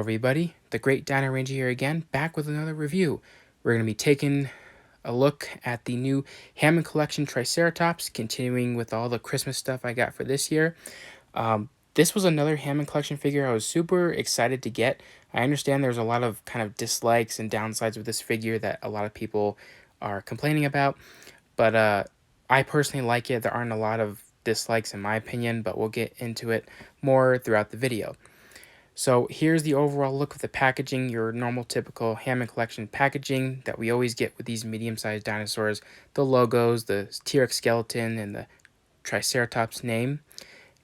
everybody, the Great Dino Ranger here again, back with another review. We're going to be taking a look at the new Hammond Collection Triceratops, continuing with all the Christmas stuff I got for this year. This was another Hammond Collection figure I was super excited to get. I understand there's a lot of kind of dislikes and downsides with this figure that a lot of people are complaining about, but I personally like it. There aren't a lot of dislikes in my opinion, but we'll get into it more throughout the video. So here's the overall look of the packaging, your normal typical Hammond Collection packaging that we always get with these medium-sized dinosaurs. The logos, the T-Rex skeleton, and the Triceratops name.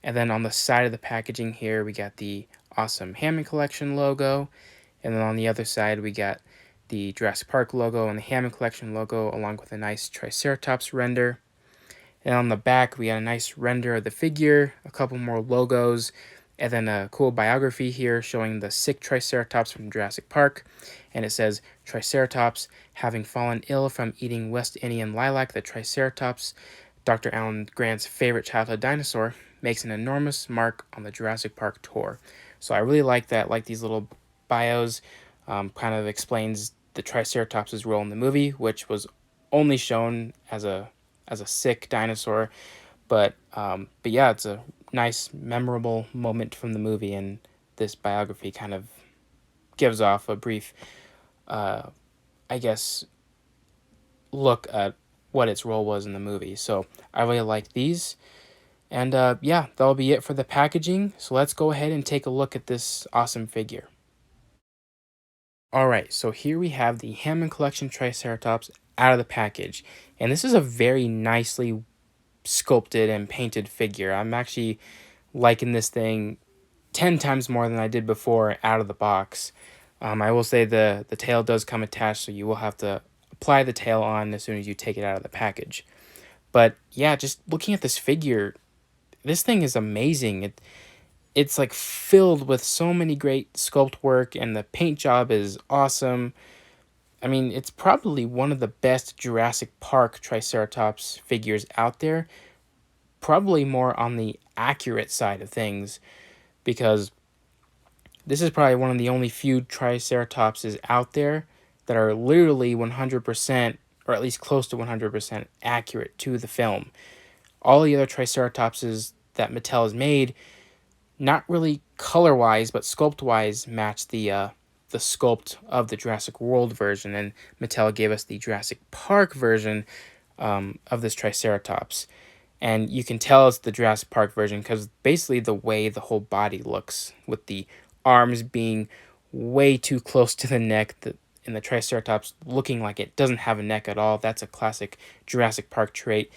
And then on the side of the packaging here, we got the awesome Hammond Collection logo. And then on the other side, we got the Jurassic Park logo and the Hammond Collection logo, along with a nice Triceratops render. And on the back, we got a nice render of the figure, a couple more logos, and then a cool biography here showing the sick Triceratops from Jurassic Park. And it says, Triceratops, having fallen ill from eating West Indian lilac, the Triceratops, Dr. Alan Grant's favorite childhood dinosaur, makes an enormous mark on the Jurassic Park tour. So I really like that, like these little bios, kind of explains the Triceratops' role in the movie, which was only shown as a sick dinosaur, but yeah, it's a nice memorable moment from the movie, and this biography kind of gives off a brief I guess look at what its role was in the movie. So I really like these, and yeah, that'll be it for the packaging. So let's go ahead and take a look at this awesome figure. Alright, so here we have the Hammond Collection Triceratops out of the package, and this is a very nicely sculpted and painted figure. I'm actually liking this thing 10 times more than I did before out of the box. I will say the tail does come attached, so you will have to apply the tail on as soon as you take it out of the package. But yeah, just looking at this figure, this thing is amazing. It's like filled with so many great sculpt work, and the paint job is awesome. I mean, it's probably one of the best Jurassic Park Triceratops figures out there. Probably more on the accurate side of things, because this is probably one of the only few Triceratopses out there that are literally 100%, or at least close to 100% accurate to the film. All the other Triceratopses that Mattel has made, not really color-wise, but sculpt-wise, match the sculpt of the Jurassic World version, and Mattel gave us the Jurassic Park version of this Triceratops. And you can tell it's the Jurassic Park version because basically the way the whole body looks, with the arms being way too close to the neck, and the Triceratops looking like it doesn't have a neck at all. That's a classic Jurassic Park trait.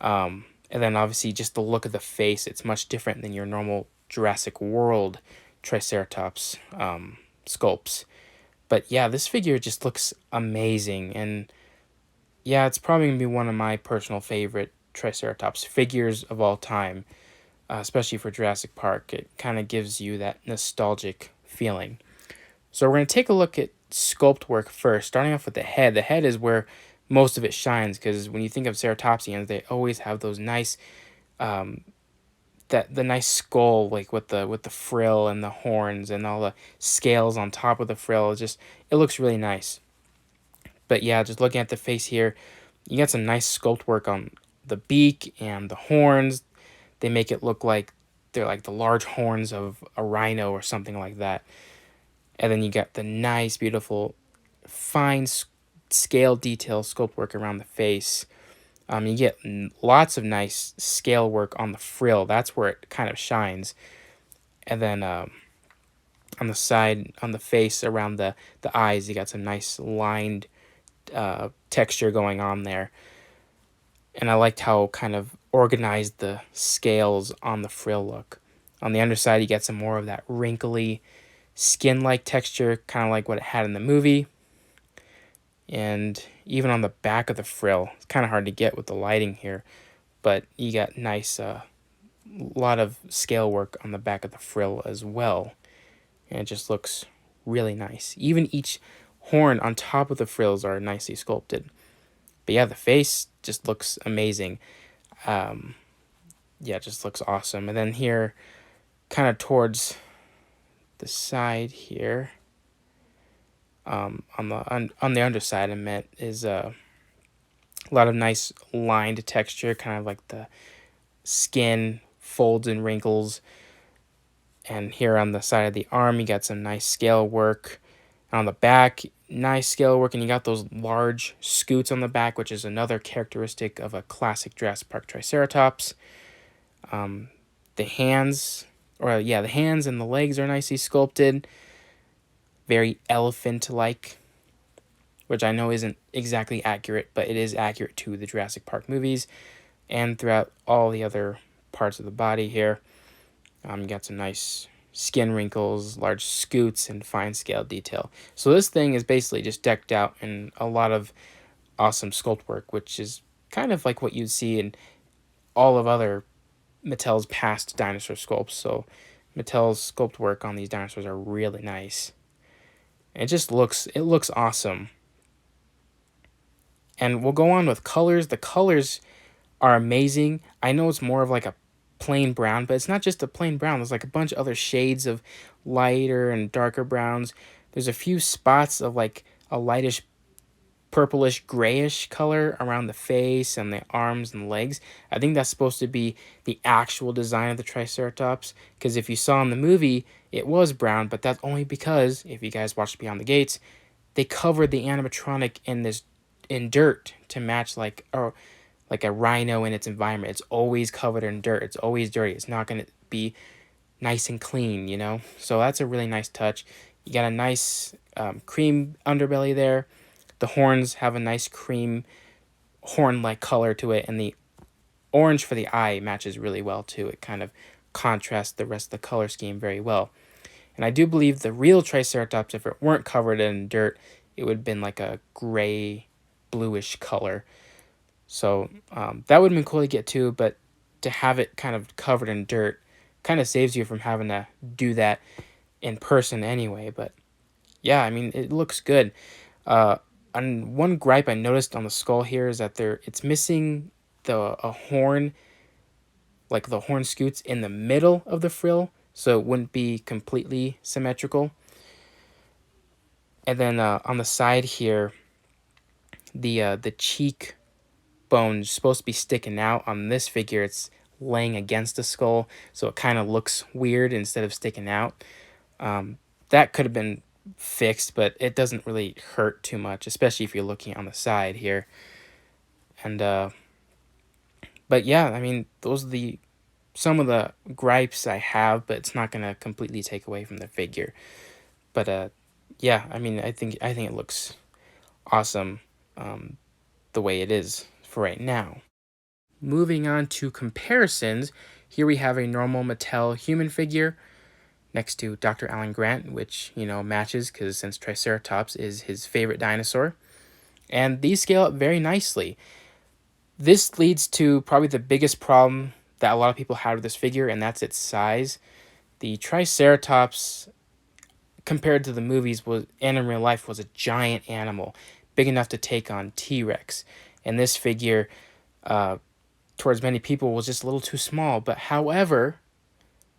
And then obviously just the look of the face, it's much different than your normal Jurassic World Triceratops sculpts. But yeah, this figure just looks amazing, and yeah, it's probably going to be one of my personal favorite Triceratops figures of all time, especially for Jurassic Park. It kind of gives you that nostalgic feeling. So we're going to take a look at sculpt work first, starting off with the head. The head is where most of it shines, because when you think of ceratopsians, they always have those nice the nice skull, like with the frill and the horns and all the scales on top of the frill. It looks really nice. But yeah, just looking at the face here, you got some nice sculpt work on the beak and the horns. They make it look like they're like the large horns of a rhino or something like that. And then you got the nice, beautiful, fine scale detail sculpt work around the face. You get lots of nice scale work on the frill. That's where it kind of shines. And then on the side, on the face, around the eyes, you got some nice lined texture going on there. And I liked how kind of organized the scales on the frill look. On the underside, you get some more of that wrinkly, skin-like texture, kind of like what it had in the movie. And even on the back of the frill, it's kind of hard to get with the lighting here, but you got nice, lot of scale work on the back of the frill as well. And it just looks really nice. Even each horn on top of the frills are nicely sculpted. But yeah, the face just looks amazing. Yeah, it just looks awesome. And then here, kind of towards the side here, on the underside, I meant, is a lot of nice lined texture, kind of like the skin folds and wrinkles. And here on the side of the arm, you got some nice scale work. On the back, nice scale work, and you got those large scoots on the back, which is another characteristic of a classic Jurassic Park Triceratops. The hands, the hands and the legs are nicely sculpted, very elephant-like, which I know isn't exactly accurate, but it is accurate to the Jurassic Park movies and throughout all the other parts of the body here. You got some nice skin wrinkles, large scoots, and fine scale detail. So this thing is basically just decked out in a lot of awesome sculpt work, which is kind of like what you'd see in all of other Mattel's past dinosaur sculpts. So Mattel's sculpt work on these dinosaurs are really nice. It looks awesome. And we'll go on with colors. The colors are amazing. I know it's more of like a plain brown, but it's not just a plain brown. There's like a bunch of other shades of lighter and darker browns. There's a few spots of like a lightish purplish grayish color around the face and the arms and legs. I think that's supposed to be the actual design of the Triceratops, because if you saw in the movie, it was brown, but that's only because, if you guys watched Beyond the Gates, they covered the animatronic in dirt to match like a rhino in its environment. It's always covered in dirt. It's always dirty. It's not going to be nice and clean, you know? So that's a really nice touch. You got a nice cream underbelly there. The horns have a nice cream horn-like color to it, and the orange for the eye matches really well too. It kind of contrasts the rest of the color scheme very well. And I do believe the real Triceratops, if it weren't covered in dirt, it would have been like a gray, bluish color. So that would have been cool to get to, but to have it kind of covered in dirt kind of saves you from having to do that in person anyway. But yeah, I mean, it looks good. And one gripe I noticed on the skull here is that it's missing a horn, like the horn scoots in the middle of the frill, so it wouldn't be completely symmetrical. And then on the side here, the cheek bone's supposed to be sticking out. On this figure, it's laying against the skull, so it kind of looks weird instead of sticking out. That could have been fixed, but it doesn't really hurt too much, especially if you're looking on the side here. And but yeah, I mean, those are some of the gripes I have, but it's not gonna completely take away from the figure. But yeah, I mean, I think it looks awesome, the way it is for right now. Moving on to comparisons, here we have a normal Mattel human figure next to Dr. Alan Grant, which, you know, matches because since Triceratops is his favorite dinosaur. And these scale up very nicely. This leads to probably the biggest problem that a lot of people have with this figure, and that's its size. The Triceratops, compared to the movies and in real life, was a giant animal, big enough to take on T-Rex. And this figure, towards many people, was just a little too small. But however,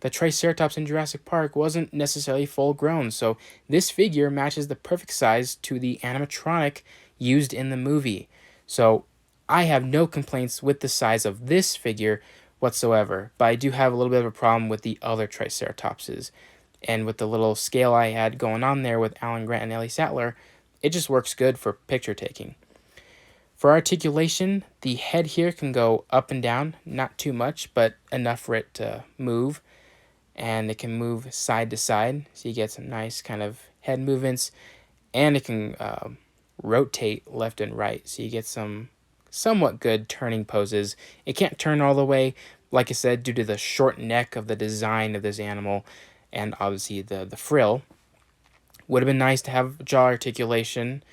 the Triceratops in Jurassic Park wasn't necessarily full grown, so this figure matches the perfect size to the animatronic used in the movie. So I have no complaints with the size of this figure whatsoever, but I do have a little bit of a problem with the other Triceratopses. And with the little scale I had going on there with Alan Grant and Ellie Sattler, it just works good for picture taking. For articulation, the head here can go up and down, not too much, but enough for it to move. And it can move side to side, so you get some nice kind of head movements, and it can rotate left and right, so you get some somewhat good turning poses. It can't turn all the way, like I said, due to the short neck of the design of this animal, and obviously the frill. Would have been nice to have jaw articulation,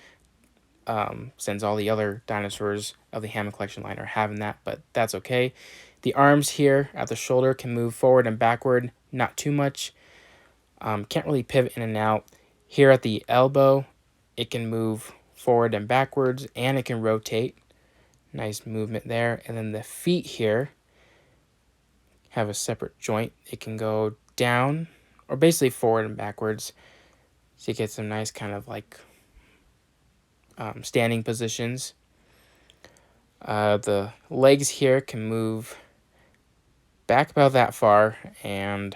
since all the other dinosaurs of the Hammond Collection line are having that, but that's okay. The arms here at the shoulder can move forward and backward, not too much. Can't really pivot in and out. Here at the elbow, it can move forward and backwards, and it can rotate. Nice movement there. And then the feet here have a separate joint. It can go down or basically forward and backwards. So you get some nice kind of like standing positions. The legs here can move back about that far and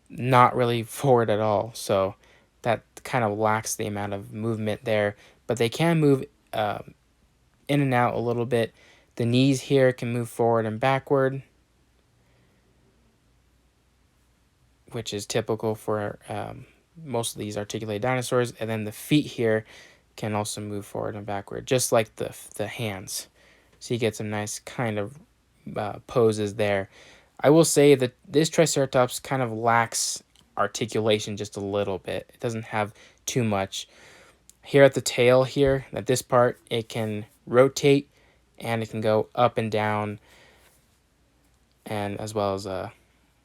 not really forward at all. So that kind of lacks the amount of movement there. But they can move in and out a little bit. The knees here can move forward and backward, which is typical for most of these articulated dinosaurs. And then the feet here can also move forward and backward, just like the hands. So you get some nice kind of poses there. I will say that this Triceratops kind of lacks articulation just a little bit. It doesn't have too much. Here at the tail here, at this part, it can rotate and it can go up and down, and as well as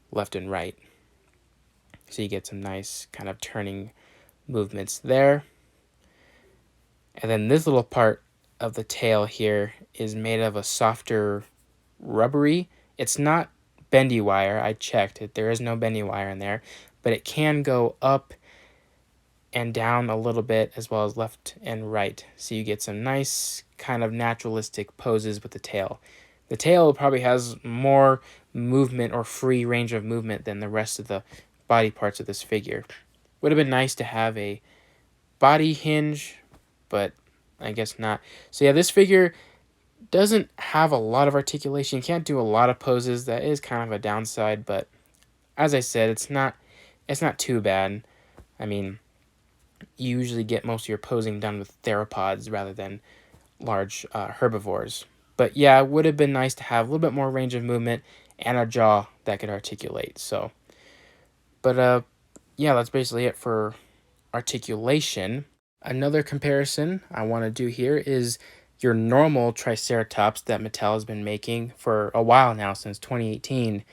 left and right. So you get some nice kind of turning movements there. And then this little part of the tail here is made of a softer rubbery. It's not bendy wire. I checked it. There is no bendy wire in there, but it can go up and down a little bit as well as left and right. So you get some nice kind of naturalistic poses with the tail. The tail probably has more movement or free range of movement than the rest of the body parts of this figure. Would have been nice to have a body hinge, but I guess not. So yeah, this figure doesn't have a lot of articulation. You can't do a lot of poses. That is kind of a downside, but as I said, it's not too bad. I mean, you usually get most of your posing done with theropods rather than large herbivores. But yeah, it would have been nice to have a little bit more range of movement and a jaw that could articulate. So, but yeah, that's basically it for articulation. Another comparison I want to do here is your normal Triceratops that Mattel has been making for a while now, since 2018.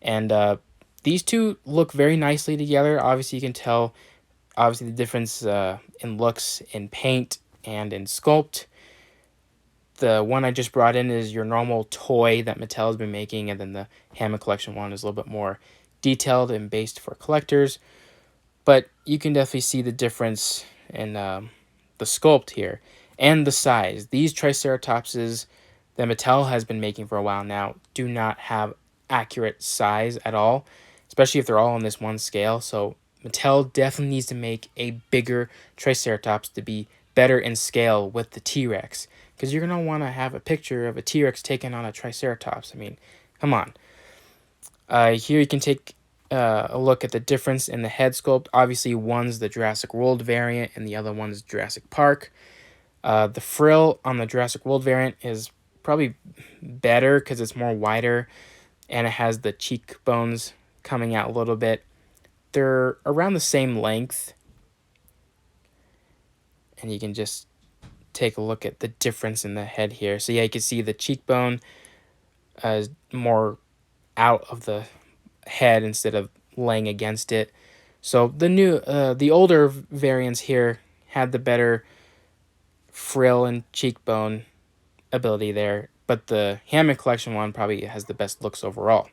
And these two look very nicely together. Obviously, you can tell the difference in looks in paint and in sculpt. The one I just brought in is your normal toy that Mattel has been making, and then the Hammond Collection one is a little bit more detailed and based for collectors. But you can definitely see the difference in the sculpt here and the size. These Triceratopses that Mattel has been making for a while now do not have accurate size at all, especially if they're all on this one scale. So Mattel definitely needs to make a bigger Triceratops to be better in scale with the T-Rex, because you're going to want to have a picture of a T-Rex taken on a Triceratops. I mean, come on. Here you can take a look at the difference in the head sculpt. Obviously, one's the Jurassic World variant and the other one's Jurassic Park. The frill on the Jurassic World variant is probably better because it's more wider and it has the cheekbones coming out a little bit. They're around the same length, and you can just take a look at the difference in the head here. So yeah, you can see the cheekbone is more out of the head instead of laying against it. So the older variants here had the better frill and cheekbone ability there, but the Hammond Collection one probably has the best looks overall.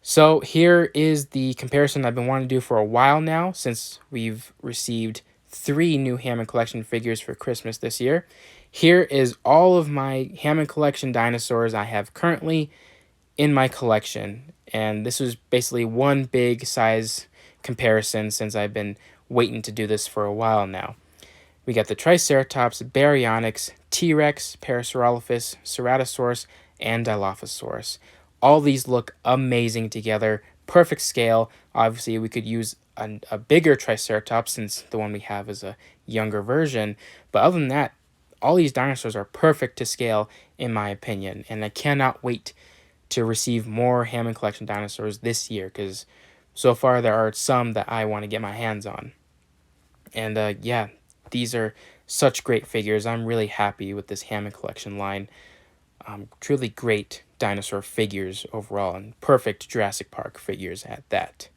So here is the comparison I've been wanting to do for a while now, since we've received 3 new Hammond Collection figures for Christmas this year. Here is all of my Hammond Collection dinosaurs I have currently in my collection, and this was basically one big size comparison since I've been waiting to do this for a while now. We got the Triceratops, Baryonyx, T-Rex, Parasaurolophus, Ceratosaurus, and Dilophosaurus. All these look amazing together, perfect scale. Obviously, we could use a bigger Triceratops since the one we have is a younger version. But other than that, all these dinosaurs are perfect to scale, in my opinion. And I cannot wait to receive more Hammond Collection dinosaurs this year, because so far there are some that I want to get my hands on. And yeah, these are such great figures. I'm really happy with this Hammond Collection line. Truly great dinosaur figures overall, and perfect Jurassic Park figures at that.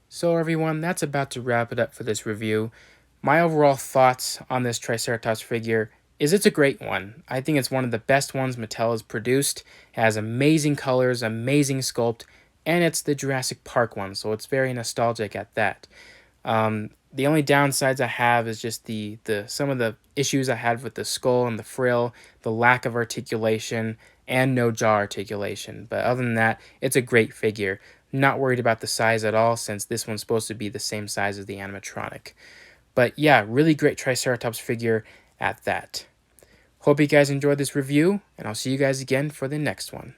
So everyone, that's about to wrap it up for this review. My overall thoughts on this Triceratops figure is it's a great one. I think it's one of the best ones Mattel has produced. It has amazing colors, amazing sculpt, and it's the Jurassic Park one, so it's very nostalgic at that. The only downsides I have is just the some of the issues I had with the skull and the frill, the lack of articulation, and no jaw articulation. But other than that, it's a great figure. Not worried about the size at all, since this one's supposed to be the same size as the animatronic. But yeah, really great Triceratops figure at that. Hope you guys enjoyed this review, and I'll see you guys again for the next one.